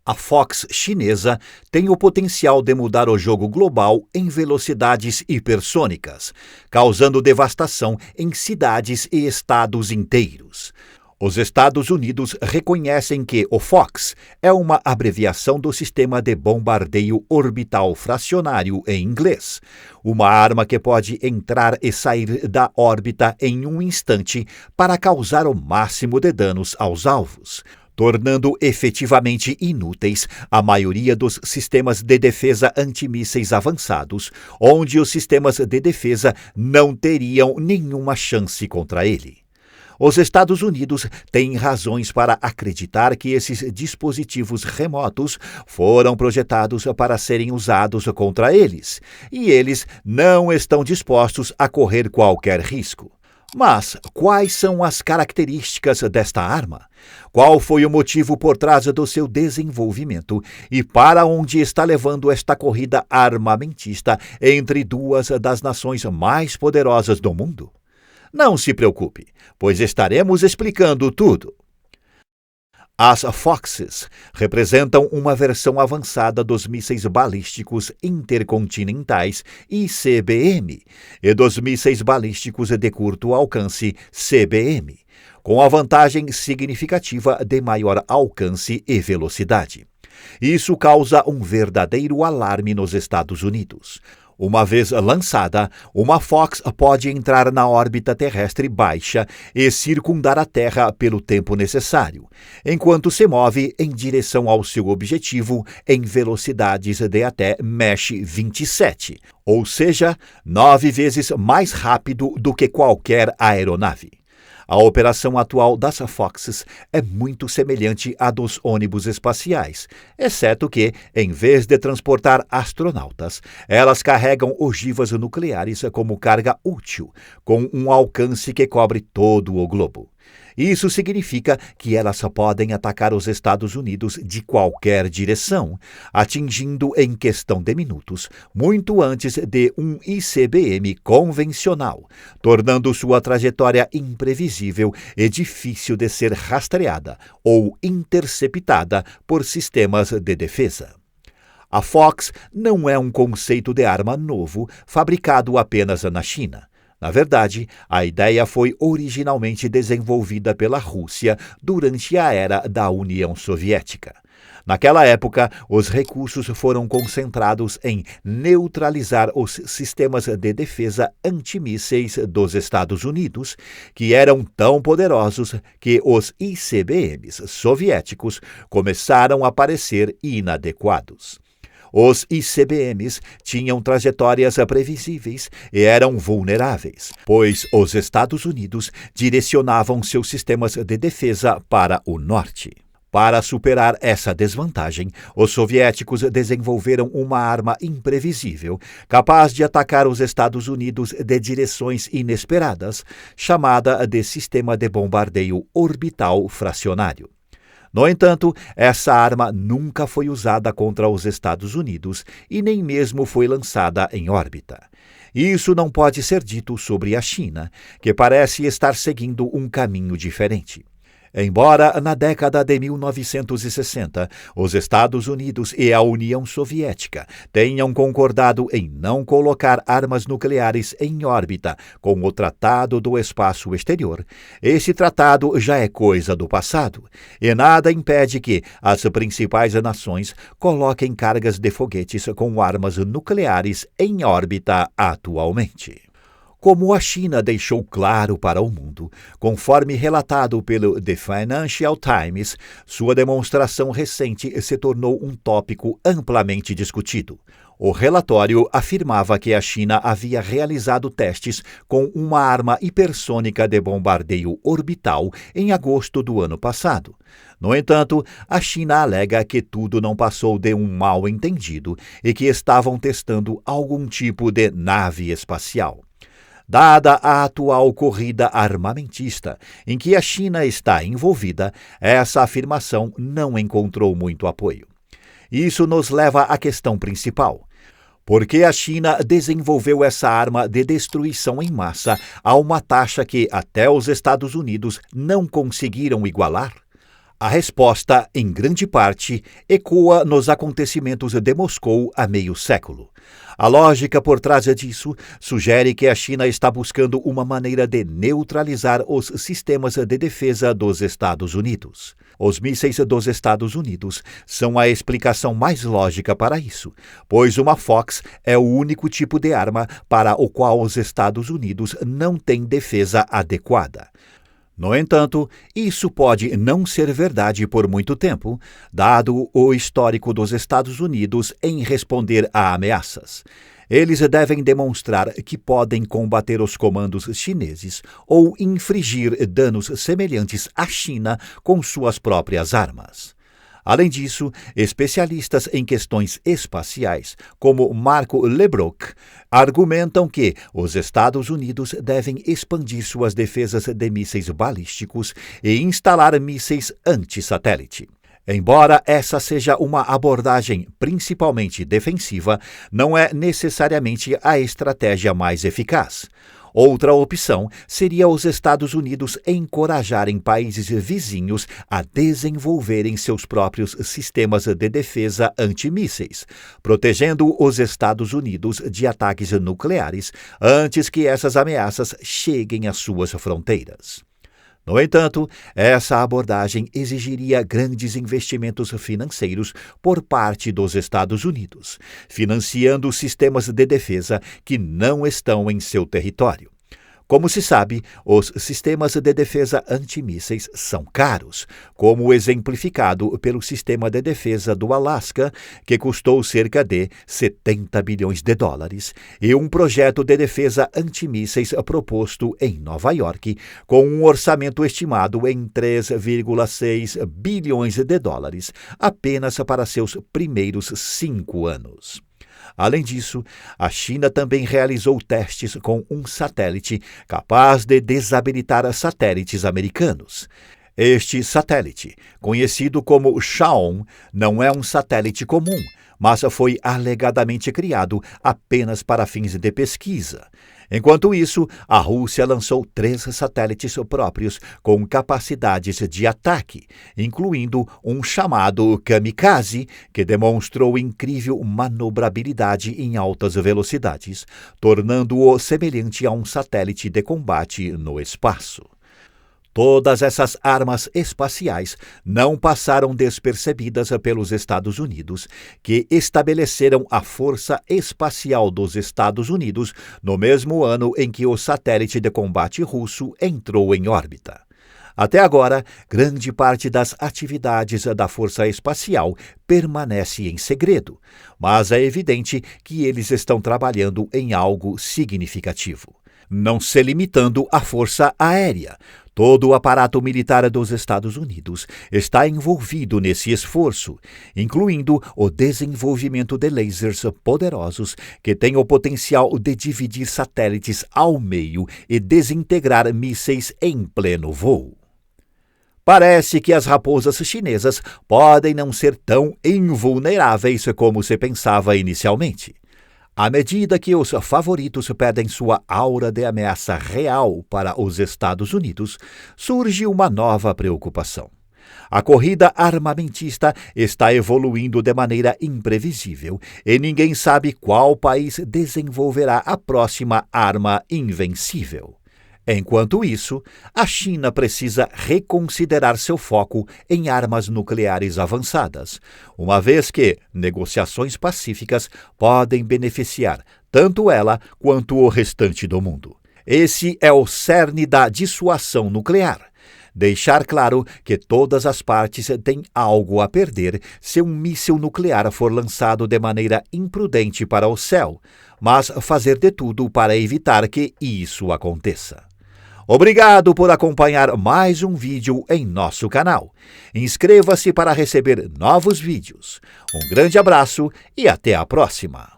A Fox chinesa tem o potencial de mudar o jogo global em velocidades hipersônicas, causando devastação em cidades e estados inteiros. Os Estados Unidos reconhecem que o Fox é uma abreviação do Sistema de Bombardeio Orbital Fracionário em inglês, uma arma que pode entrar e sair da órbita em um instante para causar o máximo de danos aos alvos, tornando efetivamente inúteis a maioria dos sistemas de defesa antimísseis avançados, onde os sistemas de defesa não teriam nenhuma chance contra ele. Os Estados Unidos têm razões para acreditar que esses dispositivos remotos foram projetados para serem usados contra eles, e eles não estão dispostos a correr qualquer risco. Mas quais são as características desta arma? Qual foi o motivo por trás do seu desenvolvimento e para onde está levando esta corrida armamentista entre duas das nações mais poderosas do mundo? Não se preocupe, pois estaremos explicando tudo. As Foxes representam uma versão avançada dos mísseis balísticos intercontinentais ICBM e dos mísseis balísticos de curto alcance CBM, com a vantagem significativa de maior alcance e velocidade. Isso causa um verdadeiro alarme nos Estados Unidos. Uma vez lançada, uma Fox pode entrar na órbita terrestre baixa e circundar a Terra pelo tempo necessário, enquanto se move em direção ao seu objetivo em velocidades de até Mach 27, ou seja, 9 vezes mais rápido do que qualquer aeronave. A operação atual das Foxes é muito semelhante à dos ônibus espaciais, exceto que, em vez de transportar astronautas, elas carregam ogivas nucleares como carga útil, com um alcance que cobre todo o globo. Isso significa que elas podem atacar os Estados Unidos de qualquer direção, atingindo em questão de minutos, muito antes de um ICBM convencional, tornando sua trajetória imprevisível e difícil de ser rastreada ou interceptada por sistemas de defesa. A Fox não é um conceito de arma novo fabricado apenas na China. Na verdade, a ideia foi originalmente desenvolvida pela Rússia durante a era da União Soviética. Naquela época, os recursos foram concentrados em neutralizar os sistemas de defesa antimísseis dos Estados Unidos, que eram tão poderosos que os ICBMs soviéticos começaram a parecer inadequados. Os ICBMs tinham trajetórias previsíveis e eram vulneráveis, pois os Estados Unidos direcionavam seus sistemas de defesa para o norte. Para superar essa desvantagem, os soviéticos desenvolveram uma arma imprevisível, capaz de atacar os Estados Unidos de direções inesperadas, chamada de Sistema de Bombardeio Orbital Fracionário. No entanto, essa arma nunca foi usada contra os Estados Unidos e nem mesmo foi lançada em órbita. Isso não pode ser dito sobre a China, que parece estar seguindo um caminho diferente. Embora na década de 1960 os Estados Unidos e a União Soviética tenham concordado em não colocar armas nucleares em órbita com o Tratado do Espaço Exterior, esse tratado já é coisa do passado, e nada impede que as principais nações coloquem cargas de foguetes com armas nucleares em órbita atualmente. Como a China deixou claro para o mundo, conforme relatado pelo The Financial Times, sua demonstração recente se tornou um tópico amplamente discutido. O relatório afirmava que a China havia realizado testes com uma arma hipersônica de bombardeio orbital em agosto do ano passado. No entanto, a China alega que tudo não passou de um mal-entendido e que estavam testando algum tipo de nave espacial. Dada a atual corrida armamentista em que a China está envolvida, essa afirmação não encontrou muito apoio. Isso nos leva à questão principal. Por que a China desenvolveu essa arma de destruição em massa a uma taxa que até os Estados Unidos não conseguiram igualar? A resposta, em grande parte, ecoa nos acontecimentos de Moscou há meio século. A lógica por trás disso sugere que a China está buscando uma maneira de neutralizar os sistemas de defesa dos Estados Unidos. Os mísseis dos Estados Unidos são a explicação mais lógica para isso, pois uma Fox é o único tipo de arma para o qual os Estados Unidos não têm defesa adequada. No entanto, isso pode não ser verdade por muito tempo, dado o histórico dos Estados Unidos em responder a ameaças. Eles devem demonstrar que podem combater os comandos chineses ou infligir danos semelhantes à China com suas próprias armas. Além disso, especialistas em questões espaciais, como Marco LeBrock, argumentam que os Estados Unidos devem expandir suas defesas de mísseis balísticos e instalar mísseis anti-satélite. Embora essa seja uma abordagem principalmente defensiva, não é necessariamente a estratégia mais eficaz. Outra opção seria os Estados Unidos encorajarem países vizinhos a desenvolverem seus próprios sistemas de defesa antimísseis, protegendo os Estados Unidos de ataques nucleares antes que essas ameaças cheguem às suas fronteiras. No entanto, essa abordagem exigiria grandes investimentos financeiros por parte dos Estados Unidos, financiando sistemas de defesa que não estão em seu território. Como se sabe, os sistemas de defesa antimísseis são caros, como exemplificado pelo sistema de defesa do Alasca, que custou cerca de 70 bilhões de dólares, e um projeto de defesa antimísseis proposto em Nova York, com um orçamento estimado em 3,6 bilhões de dólares, apenas para seus primeiros 5 anos. Além disso, a China também realizou testes com um satélite capaz de desabilitar satélites americanos. Este satélite, conhecido como Shaon, não é um satélite comum, mas foi alegadamente criado apenas para fins de pesquisa. Enquanto isso, a Rússia lançou 3 satélites próprios com capacidades de ataque, incluindo um chamado Kamikaze, que demonstrou incrível manobrabilidade em altas velocidades, tornando-o semelhante a um satélite de combate no espaço. Todas essas armas espaciais não passaram despercebidas pelos Estados Unidos, que estabeleceram a Força Espacial dos Estados Unidos no mesmo ano em que o satélite de combate russo entrou em órbita. Até agora, grande parte das atividades da Força Espacial permanece em segredo, mas é evidente que eles estão trabalhando em algo significativo, não se limitando à Força Aérea. Todo o aparato militar dos Estados Unidos está envolvido nesse esforço, incluindo o desenvolvimento de lasers poderosos que têm o potencial de dividir satélites ao meio e desintegrar mísseis em pleno voo. Parece que as raposas chinesas podem não ser tão invulneráveis como se pensava inicialmente. À medida que os favoritos perdem sua aura de ameaça real para os Estados Unidos, surge uma nova preocupação. A corrida armamentista está evoluindo de maneira imprevisível e ninguém sabe qual país desenvolverá a próxima arma invencível. Enquanto isso, a China precisa reconsiderar seu foco em armas nucleares avançadas, uma vez que negociações pacíficas podem beneficiar tanto ela quanto o restante do mundo. Esse é o cerne da dissuasão nuclear. Deixar claro que todas as partes têm algo a perder se um míssil nuclear for lançado de maneira imprudente para o céu, mas fazer de tudo para evitar que isso aconteça. Obrigado por acompanhar mais um vídeo em nosso canal. Inscreva-se para receber novos vídeos. Um grande abraço e até a próxima!